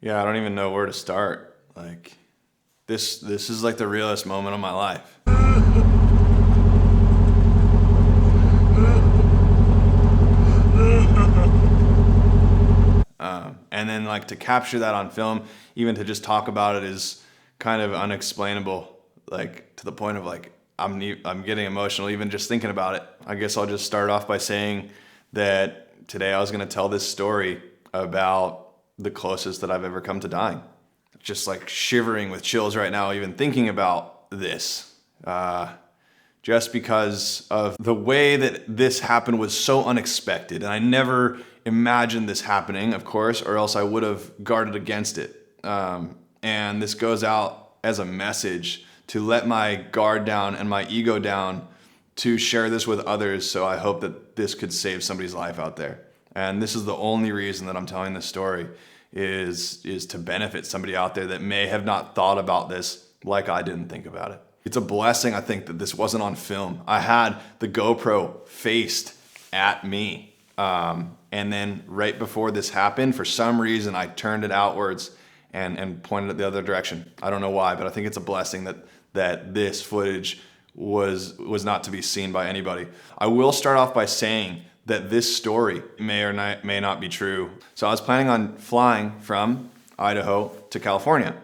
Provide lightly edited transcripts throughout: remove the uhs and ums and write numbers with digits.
Yeah, I don't even know where to start. Like, this is like the realest moment of my life. And then like to capture that on film, even to just talk about it is kind of unexplainable. Like to the point of like, I'm getting emotional even just thinking about it. I guess I'll just start off by saying that today I was gonna tell this story about the closest that I've ever come to dying. Just like shivering with chills right now, even thinking about this. Just because of the way that this happened was so unexpected. And I never imagined this happening, of course, or else I would have guarded against it. And this goes out as a message to let my guard down and my ego down, to share this with others. So I hope that this could save somebody's life out there. And this is the only reason that I'm telling this story, is to benefit somebody out there that may have not thought about this like I didn't think about it. It's a blessing, I think, that this wasn't on film. I had the GoPro faced at me. And then right before this happened, for some reason, I turned it outwards and pointed it the other direction. I don't know why, but I think it's a blessing that this footage was not to be seen by anybody. I will start off by saying that this story may not be true. So I was planning on flying from Idaho to California.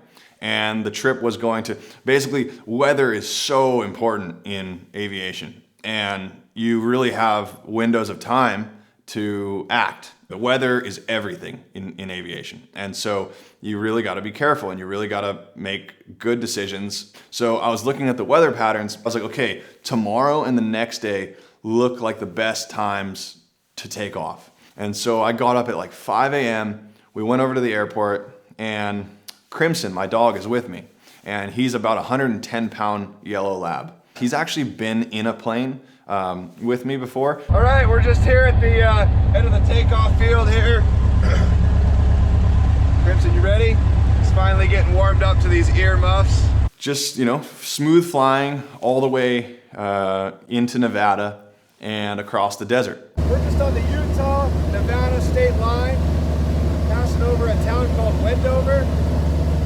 And the trip was going to, basically, weather is so important in aviation. And you really have windows of time to act. The weather is everything in aviation. And so you really got to be careful and you really got to make good decisions. So I was looking at the weather patterns. I was like, okay, tomorrow and the next day look like the best times to take off. And so I got up at like 5 a.m. We went over to the airport, and Crimson, my dog, is with me. And he's about a 110-pound yellow lab. He's actually been in a plane with me before. All right, we're just here at the end of the takeoff field here. Crimson, you ready? He's finally getting warmed up to these ear muffs. Just, smooth flying all the way into Nevada and across the desert. We're just on the Utah-Nevada state line, passing over a town called Wendover,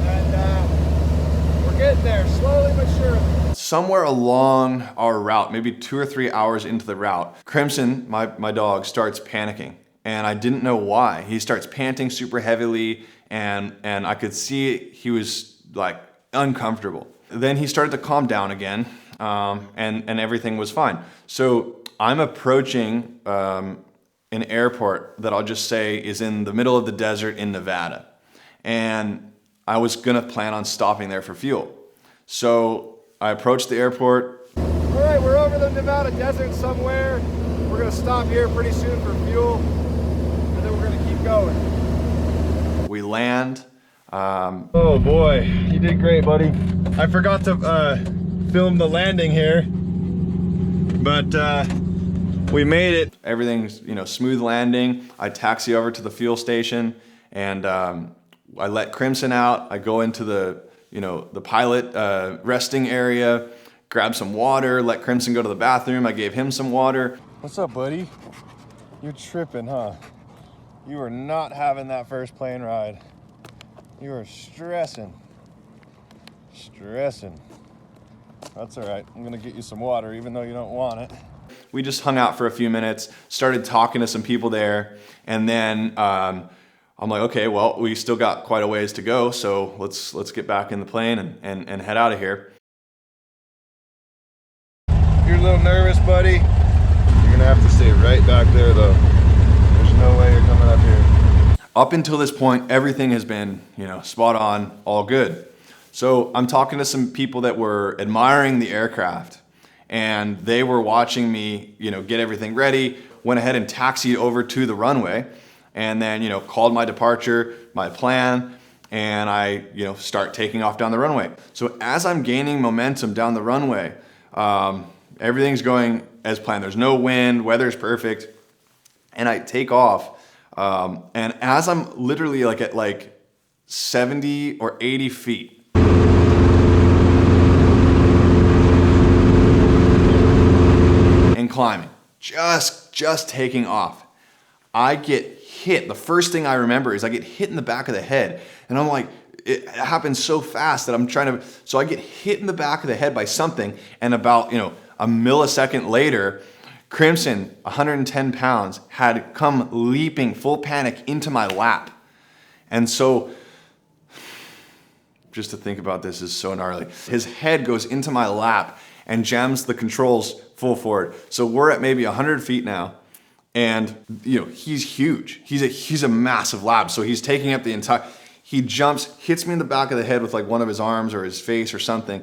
and we're getting there slowly but surely. Somewhere along our route, maybe 2 or 3 hours into the route, Crimson, my dog, starts panicking, and I didn't know why. He starts panting super heavily, and I could see he was like uncomfortable. Then he started to calm down again, and everything was fine. So I'm approaching an airport that I'll just say is in the middle of the desert in Nevada. And I was gonna plan on stopping there for fuel. So I approached the airport. All right, we're over the Nevada desert somewhere. We're gonna stop here pretty soon for fuel, and then we're gonna keep going. We land. Oh boy, you did great, buddy. I forgot to film the landing here, but we made it. Everything's, smooth landing. I taxi over to the fuel station, and I let Crimson out. I go into the pilot resting area, grab some water, let Crimson go to the bathroom. I gave him some water. What's up, buddy? You're tripping, huh? You are not having that first plane ride. You are stressing. That's all right. I'm gonna get you some water, even though you don't want it. We just hung out for a few minutes, started talking to some people there, and then I'm like, okay, well, we still got quite a ways to go, so let's get back in the plane and head out of here. You're a little nervous, buddy. You're gonna have to stay right back there, though. There's no way you're coming up here. Up until this point, everything has been, spot on, all good. So I'm talking to some people that were admiring the aircraft, and they were watching me, get everything ready, went ahead and taxied over to the runway, and then, called my departure, my plan, and I, start taking off down the runway. So as I'm gaining momentum down the runway, everything's going as planned. There's no wind, weather's perfect, and I take off, and as I'm literally at 70 or 80 feet, climbing, just taking off, I get hit. The first thing I remember is I get hit in the back of the head. And I'm like, it happens so fast that so I get hit in the back of the head by something. And about, a millisecond later, Crimson, 110 pounds, had come leaping full panic into my lap. And so, just to think about this is so gnarly. His head goes into my lap and jams the controls full forward. So we're at maybe 100 feet now. And, he's huge. He's a massive lab. So he's taking up he jumps, hits me in the back of the head with like one of his arms or his face or something.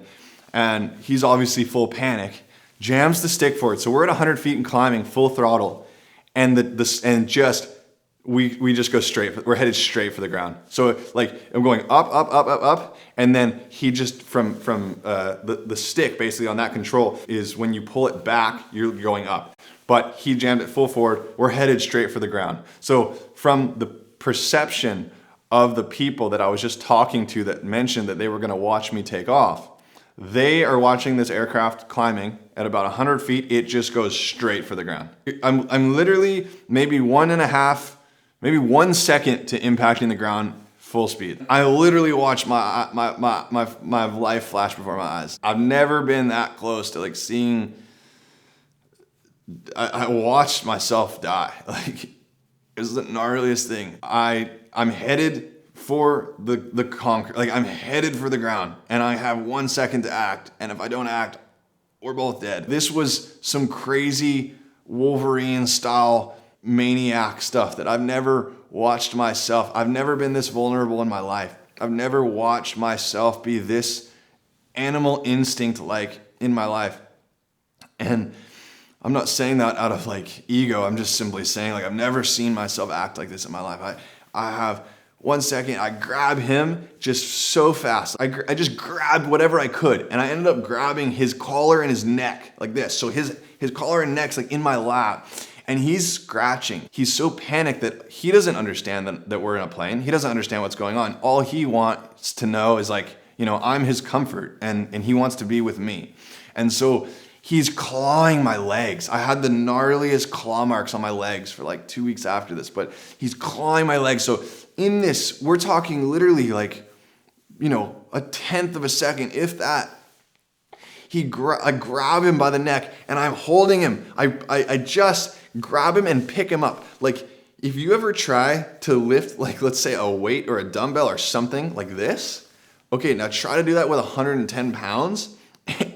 And he's obviously full panic, jams the stick forward. So we're at 100 feet and climbing full throttle. And we just go straight. We're headed straight for the ground. So like I'm going up, up, up, up, up. And then he just from the stick basically on that control is when you pull it back, you're going up. But he jammed it full forward. We're headed straight for the ground. So from the perception of the people that I was just talking to that mentioned that they were going to watch me take off, they are watching this aircraft climbing at about 100 feet. It just goes straight for the ground. I'm literally maybe 1 second to impacting the ground full speed. I literally watched my life flash before my eyes. I've never been that close to like seeing. I watched myself die. Like it was the gnarliest thing. I'm headed for the concrete. Like I'm headed for the ground, and I have 1 second to act. And if I don't act, we're both dead. This was some crazy Wolverine style maniac stuff that I've never watched myself. I've never been this vulnerable in my life. I've never watched myself be this animal instinct like in my life. And I'm not saying that out of like ego. I'm just simply saying like I've never seen myself act like this in my life. I have 1 second, I grab him just so fast. I just grabbed whatever I could, and I ended up grabbing his collar and his neck like this. So his collar and neck's like in my lap, and he's scratching. He's so panicked that he doesn't understand that we're in a plane. He doesn't understand what's going on. All he wants to know is like, I'm his comfort, and he wants to be with me. And so he's clawing my legs. I had the gnarliest claw marks on my legs for like 2 weeks after this, but he's clawing my legs. So in this, we're talking literally like, a tenth of a second, if that. I grab him by the neck and I'm holding him. I just grab him and pick him up. Like if you ever try to lift, like let's say a weight or a dumbbell or something like this. Okay, now try to do that with 110 pounds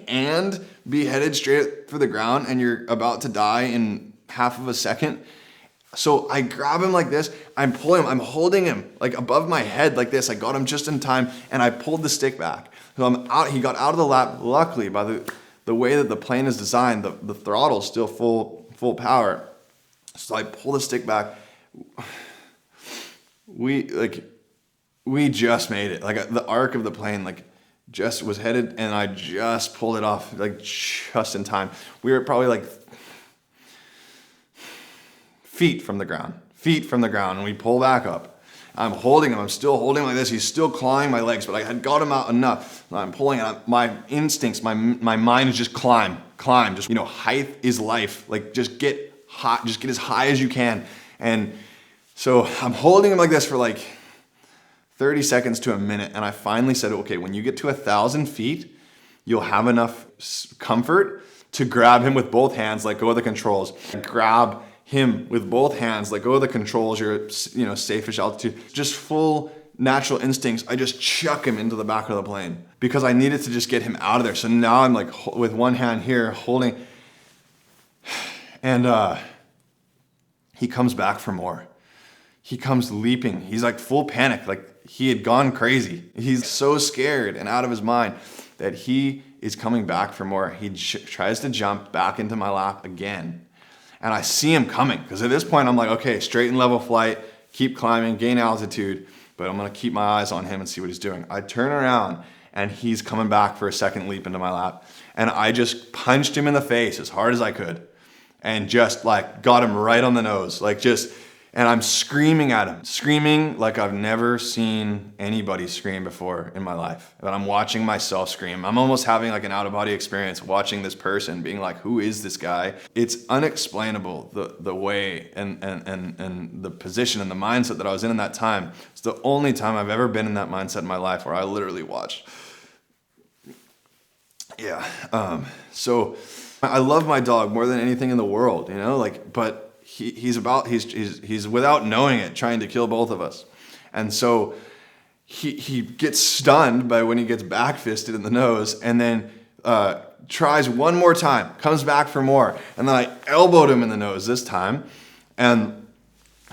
and be headed straight for the ground and you're about to die in half of a second. So I grab him like this, I'm pulling him, I'm holding him like above my head like this. I got him just in time and I pulled the stick back. So I'm out, he got out of the lap, luckily by the way that the plane is designed, the throttle's still full power. So I pull the stick back. We just made it. Like the arc of the plane, like just was headed and I just pulled it off like just in time. We were probably like feet from the ground, and we pull back up. I'm holding him, I'm still holding him like this. He's still clawing my legs, but I had got him out enough. I'm pulling it. My instincts, my mind is just climb. Just, height is life. Like just get high, just get as high as you can. And so I'm holding him like this for like 30 seconds to a minute. And I finally said, okay, when you get to 1,000 feet, you'll have enough comfort to grab him with both hands, let go of the controls. Grab him with both hands, let go of the controls, you're safe-ish altitude. Just full natural instincts, I just chuck him into the back of the plane because I needed to just get him out of there. So now I'm like with one hand here holding, and he comes back for more. He comes leaping. He's like full panic, like he had gone crazy. He's so scared and out of his mind that he is coming back for more. He tries to jump back into my lap again. And I see him coming because at this point I'm like, okay, straight and level flight, keep climbing, gain altitude, but I'm going to keep my eyes on him and see what he's doing. I turn around and he's coming back for a second leap into my lap. And I just punched him in the face as hard as I could and just like got him right on the nose. Like just, And I'm screaming at him, screaming like I've never seen anybody scream before in my life. But I'm watching myself scream. I'm almost having like an out-of-body experience watching this person being like, who is this guy? It's unexplainable, the way and the position and the mindset that I was in that time. It's the only time I've ever been in that mindset in my life where I literally watched. Yeah. So I love my dog more than anything in the world, you know, like, but he's without knowing it, trying to kill both of us. And so he gets stunned by when he gets back fisted in the nose, and then tries one more time, comes back for more. And then I elbowed him in the nose this time. And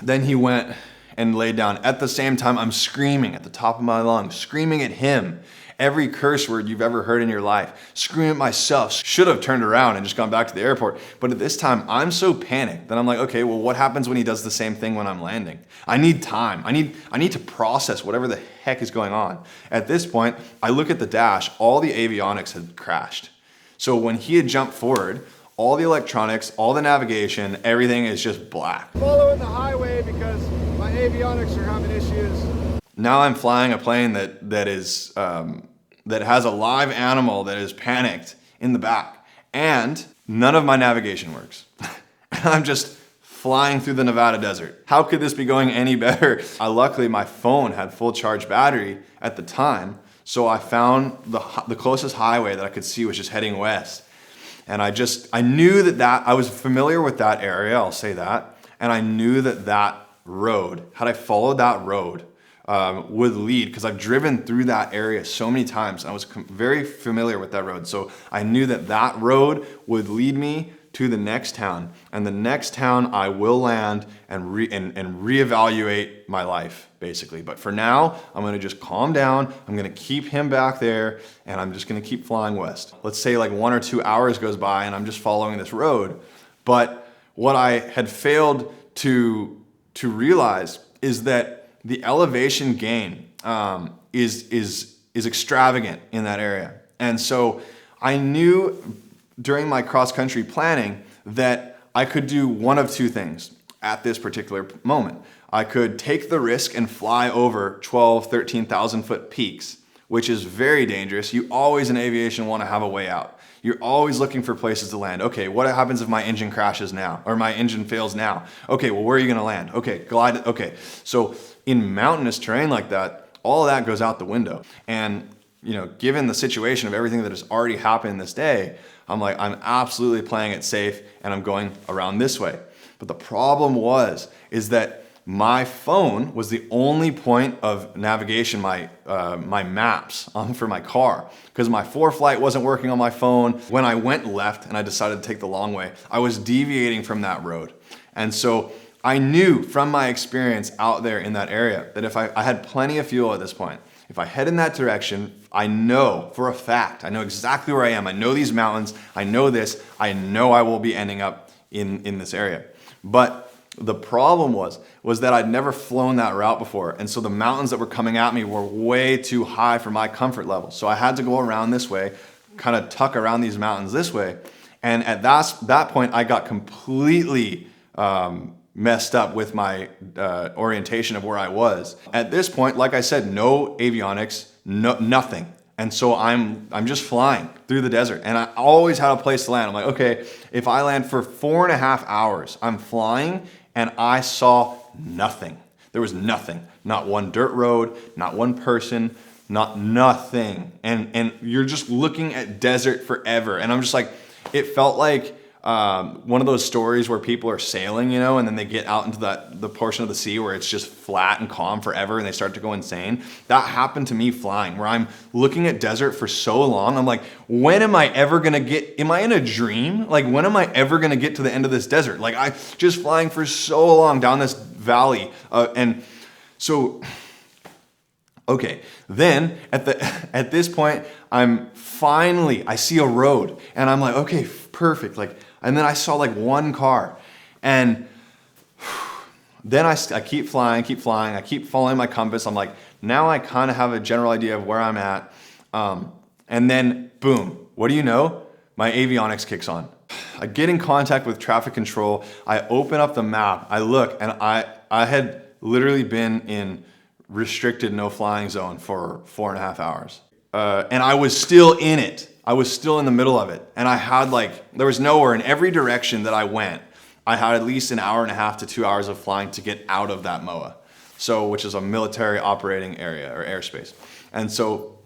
then he went and laid down. At the same time, I'm screaming at the top of my lungs, screaming at him. Every curse word you've ever heard in your life, screaming at myself. Should have turned around and just gone back to the airport. But at this time, I'm so panicked that I'm like, okay, well, what happens when he does the same thing when I'm landing? I need time. I need to process whatever the heck is going on. At this point, I look at the dash. All the avionics had crashed. So when he had jumped forward, all the electronics, all the navigation, everything is just black. Following the highway because my avionics are having issues. Now I'm flying a plane that has a live animal that is panicked in the back, and none of my navigation works. I'm just flying through the Nevada desert. How could this be going any better? Luckily, my phone had full charge battery at the time, so I found the closest highway that I could see was just heading west. And I knew that I was familiar with that area, I'll say that, and I knew that road, had I followed that road, would lead, because I've driven through that area so many times. And I was very familiar with that road. So I knew that road would lead me to the next town. And the next town I will land and reevaluate my life, basically. But for now, I'm gonna just calm down. I'm gonna keep him back there, and I'm just gonna keep flying west. Let's say like 1 or 2 hours goes by and I'm just following this road. But what I had failed to realize is that the elevation gain is extravagant in that area. And so I knew during my cross-country planning that I could do one of two things at this particular moment. I could take the risk and fly over 12, 13,000 foot peaks, which is very dangerous. You always in aviation want to have a way out. You're always looking for places to land. Okay, what happens if my engine crashes now, or my engine fails now? Okay, well, where are you gonna land? Okay, glide, okay. So in mountainous terrain like that, all of that goes out the window. And you know, given the situation of everything that has already happened this day, I'm like, I'm absolutely playing it safe, and I'm going around this way. But the problem is that my phone was the only point of navigation, my maps for my car, because my ForeFlight wasn't working on my phone. When I went left and I decided to take the long way, I was deviating from that road. And so I knew from my experience out there in that area that if I had plenty of fuel at this point, if I head in that direction, I know for a fact, I know exactly where I am. I know these mountains, I know this, I know I will be ending up in this area. But the problem was that I'd never flown that route before. And so the mountains that were coming at me were way too high for my comfort level. So I had to go around this way, kind of tuck around these mountains this way. And at that point, I got completely messed up with my orientation of where I was. At this point, like I said, no avionics, nothing. And so I'm just flying through the desert, and I always had a place to land. I'm like, okay, if I land for 4.5 hours, I'm flying, and I saw nothing. There was nothing, not one dirt road, not one person, nothing. And you're just looking at desert forever. And I'm just like, it felt like one of those stories where people are sailing, you know, and then they get out into the portion of the sea where it's just flat and calm forever and they start to go insane. That happened to me flying, where I'm looking at desert for so long. I'm like, when am I ever gonna am I in a dream? Like, when am I ever gonna get to the end of this desert? Like, I just flying for so long down this valley. And so, okay, then at this point, I see a road, and I'm like, okay, perfect. Like, and then I saw like one car, and then I keep flying, I keep following my compass. I'm like, now I kind of have a general idea of where I'm at. And then boom, what do you know? My avionics kicks on. I get in contact with traffic control. I open up the map. I look, and I had literally been in restricted no flying zone for 4.5 hours. And I was still in it. I was still in the middle of it. And I had there was nowhere in every direction that I went. I had at least an hour and a half to 2 hours of flying to get out of that MOA. So, which is a military operating area or airspace. And so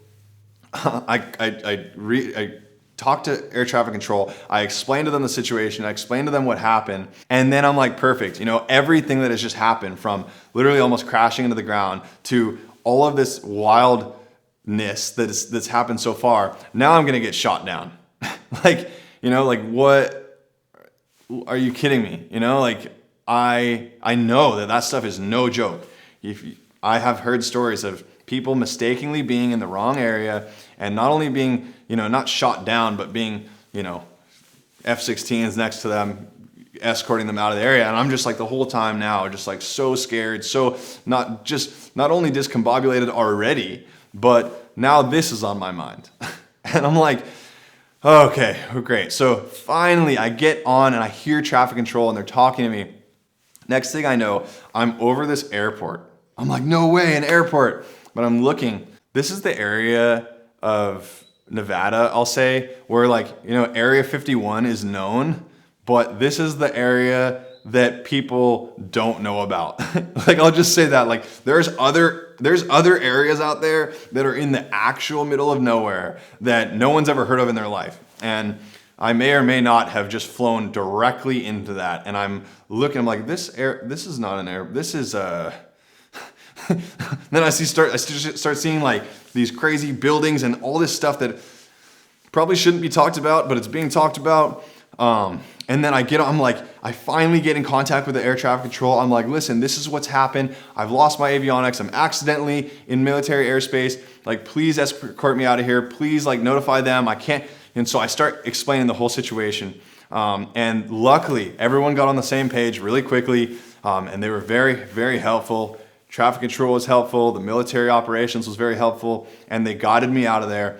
I talked to air traffic control. I explained to them the situation. I explained to them what happened. And then I'm like, perfect. Everything that has just happened, from literally almost crashing into the ground to all of this wildness that's happened so far. Now I'm going to get shot down. What? Are you kidding me? I know that stuff is no joke. I have heard stories of people mistakenly being in the wrong area and not only being, not shot down, but being, F-16s next to them, escorting them out of the area. And I'm just the whole time now, just so scared, so not only discombobulated already, but now this is on my mind. And I'm like, okay, great. So finally I get on and I hear traffic control and they're talking to me. Next thing I know, I'm over this airport. I'm like, no way, an airport. But I'm looking. This is the area of Nevada, I'll say, where Area 51 is known, but this is the area that people don't know about. I'll just say that. There's other areas out there that are in the actual middle of nowhere that no one's ever heard of in their life. And I may or may not have just flown directly into that. And I'm looking, I'm like, this is not an air, this is a... Then I start seeing these crazy buildings and all this stuff that probably shouldn't be talked about, but it's being talked about. And then I finally get in contact with the air traffic control. I'm like, listen, this is what's happened. I've lost my avionics. I'm accidentally in military airspace. Please escort me out of here. Please notify them. I can't. And so I start explaining the whole situation. And luckily everyone got on the same page really quickly. And they were very, very helpful. Traffic control was helpful. The military operations was very helpful. And they guided me out of there.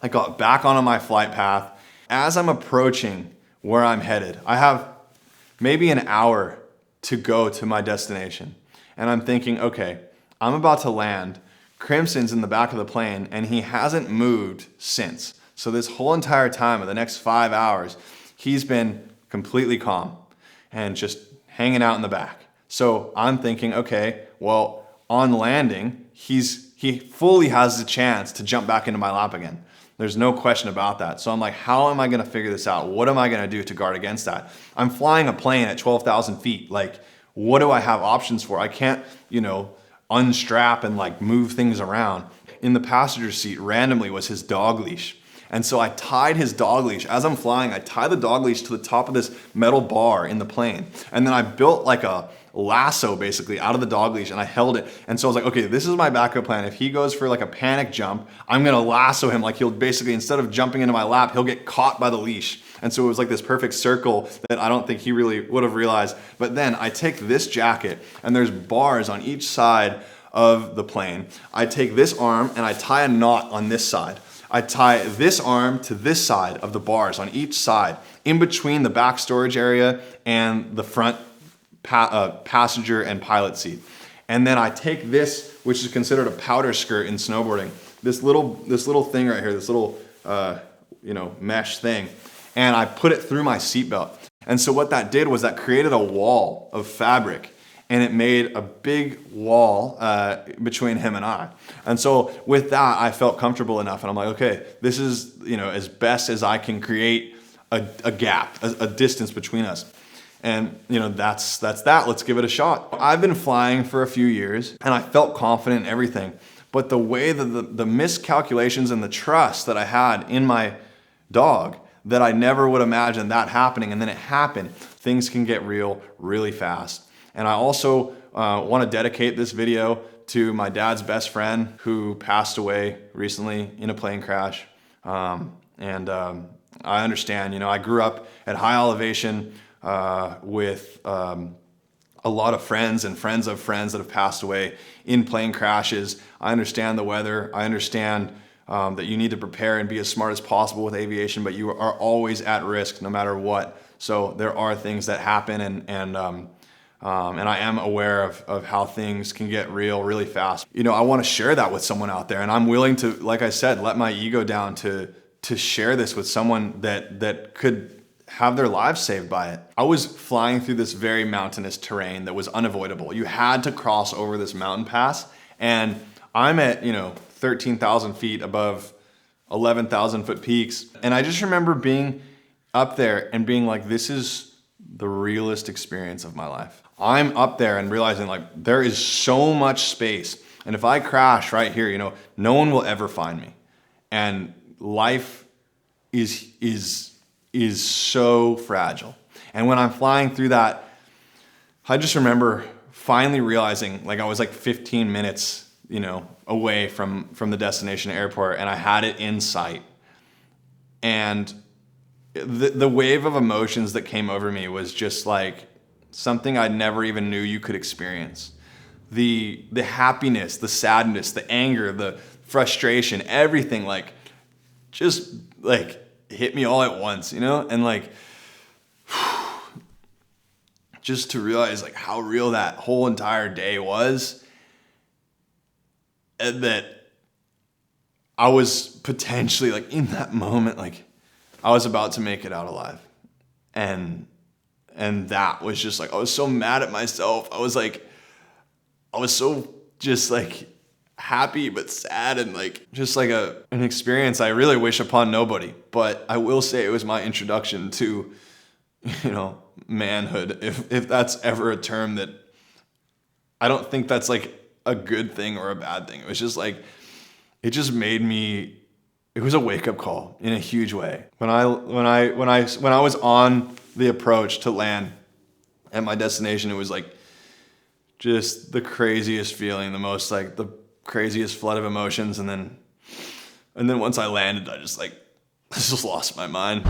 I got back onto my flight path. As I'm approaching where I'm headed, I have maybe an hour to go to my destination. And I'm thinking, okay, I'm about to land. Crimson's in the back of the plane and he hasn't moved since. So this whole entire time of the next 5 hours, he's been completely calm and just hanging out in the back. So I'm thinking, okay, well, on landing, he fully has the chance to jump back into my lap again. There's no question about that. So I'm like, how am I going to figure this out? What am I going to do to guard against that? I'm flying a plane at 12,000 feet. What do I have options for? I can't, unstrap and move things around. In the passenger seat randomly was his dog leash. And so I tied his dog leash. As I'm flying, I tie the dog leash to the top of this metal bar in the plane. And then I built a lasso basically out of the dog leash and I held it. And so I was like, okay, this is my backup plan. If he goes for a panic jump, I'm gonna lasso him. He'll basically, instead of jumping into my lap, he'll get caught by the leash. And so it was this perfect circle that I don't think he really would have realized. But then I take this jacket and there's bars on each side of the plane. I take this arm and I tie a knot on this side. I tie this arm to this side of the bars on each side, in between the back storage area and the front passenger and pilot seat. And then I take this, which is considered a powder skirt in snowboarding, this little thing right here, this little mesh thing, and I put it through my seatbelt. And so what that did was that created a wall of fabric, and it made a big wall between him and I. And so with that, I felt comfortable enough, and I'm like, okay, this is as best as I can create a gap, a distance between us. And that's that. Let's give it a shot. I've been flying for a few years, and I felt confident in everything. But the way that the miscalculations and the trust that I had in my dog, that I never would imagine that happening, and then it happened. Things can get real really fast. And I also want to dedicate this video to my dad's best friend who passed away recently in a plane crash. I understand, I grew up at high elevation with a lot of friends and friends of friends that have passed away in plane crashes. I understand the weather. I understand that you need to prepare and be as smart as possible with aviation, but you are always at risk no matter what. So there are things that happen, and I am aware of how things can get real really fast. You know, I want to share that with someone out there, and I'm willing to, like I said, let my ego down to share this with someone that could have their lives saved by it. I was flying through this very mountainous terrain that was unavoidable. You had to cross over this mountain pass, and I'm at, 13,000 feet above 11,000 foot peaks. And I just remember being up there and being like, this is the realest experience of my life. I'm up there and realizing like there is so much space. And if I crash right here, no one will ever find me. And life is so fragile. And when I'm flying through that, I just remember finally realizing like I was like 15 minutes, away from the destination airport, and I had it in sight. And the wave of emotions that came over me was just like something I never even knew you could experience. The happiness, the sadness, the anger, the frustration, everything like just like hit me all at once, and like just to realize like how real that whole entire day was, and that I was potentially like in that moment, like I was about to make it out alive. And that was just like, I was so mad at myself. I was so just like happy, but sad, and like, just like an experience I really wish upon nobody. But I will say it was my introduction to, manhood. If that's ever a term that, I don't think that's like a good thing or a bad thing. It was just like, it just made me, it was a wake-up call in a huge way. When I was on the approach to land at my destination, it was like just the craziest feeling, the craziest flood of emotions. And then once I landed, I just lost my mind.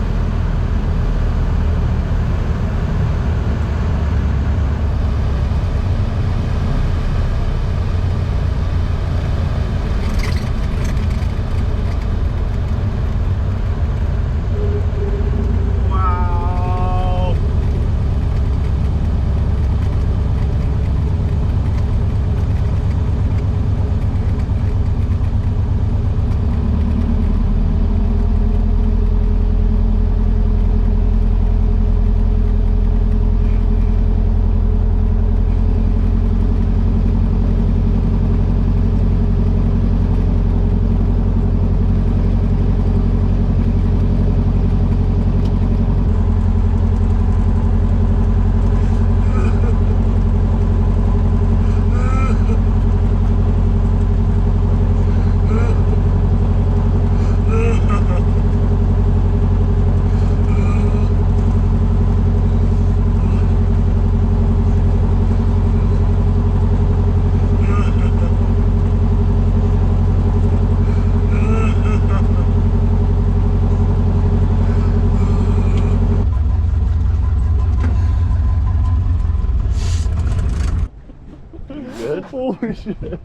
Holy shit.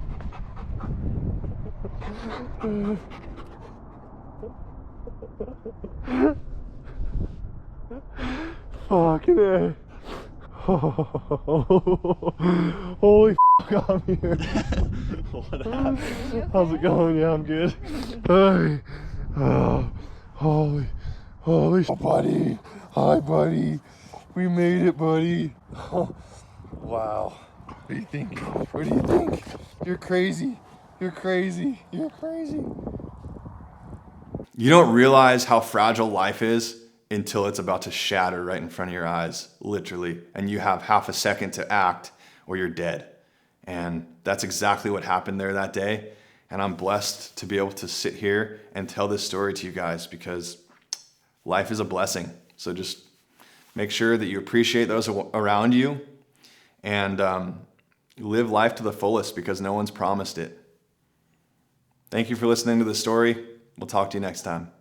Fucking A. Holy f***, I'm here. What happened? How's it going? Yeah, I'm good. Hey. Oh, holy shit, buddy. Hi, buddy. We made it, buddy. Wow. What do you think? What do you think? You're crazy. You're crazy. You're crazy. You don't realize how fragile life is until it's about to shatter right in front of your eyes, literally. And you have half a second to act or you're dead. And that's exactly what happened there that day. And I'm blessed to be able to sit here and tell this story to you guys because life is a blessing. So just make sure that you appreciate those around you and live life to the fullest because no one's promised it. Thank you for listening to the story. We'll talk to you next time.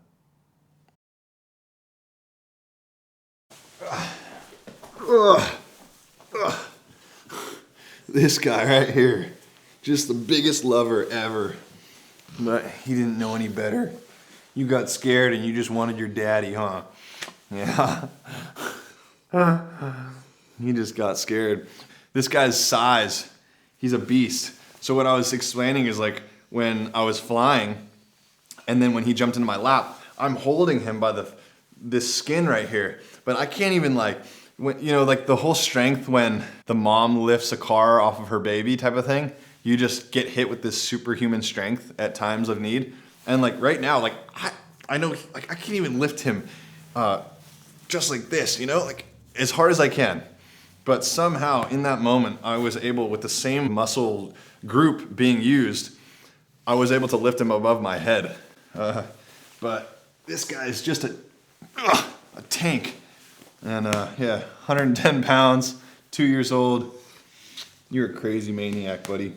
This guy right here, just the biggest lover ever. But he didn't know any better. You got scared and you just wanted your daddy, huh? Yeah. He just got scared. This guy's size, he's a beast. So what I was explaining is like when I was flying and then when he jumped into my lap, I'm holding him by this skin right here. But I can't even like, like the whole strength when the mom lifts a car off of her baby type of thing, you just get hit with this superhuman strength at times of need. And like right now, like I know like I can't even lift him just like this, like as hard as I can. But somehow in that moment, I was able, with the same muscle group being used, I was able to lift him above my head. But this guy is just a tank. And 110 pounds, 2 years old. You're a crazy maniac, buddy.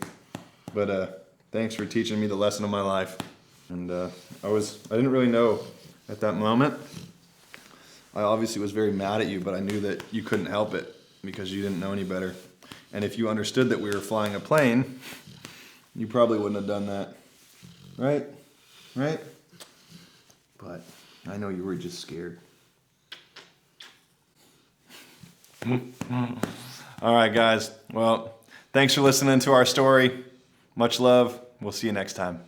But thanks for teaching me the lesson of my life. And I didn't really know at that moment. I obviously was very mad at you, but I knew that you couldn't help it because you didn't know any better. And if you understood that we were flying a plane, you probably wouldn't have done that. Right? Right? But I know you were just scared. All right, guys. Well, thanks for listening to our story. Much love. We'll see you next time.